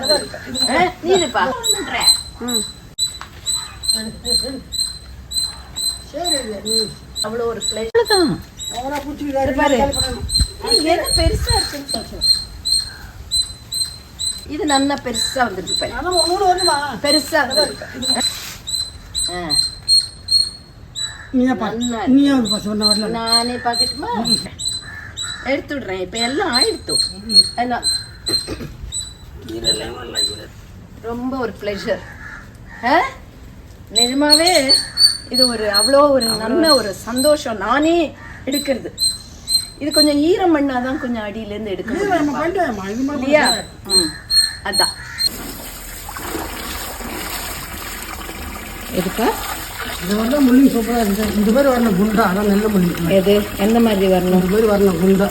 பெருசா நீருப்பா அவ்வளோ ஒரு பிளேஸ் தான் பாரு என்ன பெருசா இருக்குன்னு சொல்றேன். இது நல்லா பெருசா வந்துருக்கு பெருசா நானே பாக்கட்டுமா எடுத்து விடுறேன். இப்ப எல்லாம் ஆயிடுத்து எல்லாம் ரொம்ப ஒரு பிளஷர். நிஜமாவே இது ஒரு அவ்வளோ ஒரு நல்ல ஒரு சந்தோஷம். நானே எடுக்கிறது இது கொஞ்சம் ஈரம் பண்ணாதான் கொஞ்சம் அடியில இருந்து எடுக்கணும் இல்லையா? அதான் எதுக்கா இது வரலாம் முள்ளி சூப்பராக இருந்துச்சு. இந்த மாதிரி வரணும் குண்டா, அதான் நல்ல முள்ளி. எது எந்த மாதிரி வரணும்? இந்த மாதிரி வரணும் குண்டா.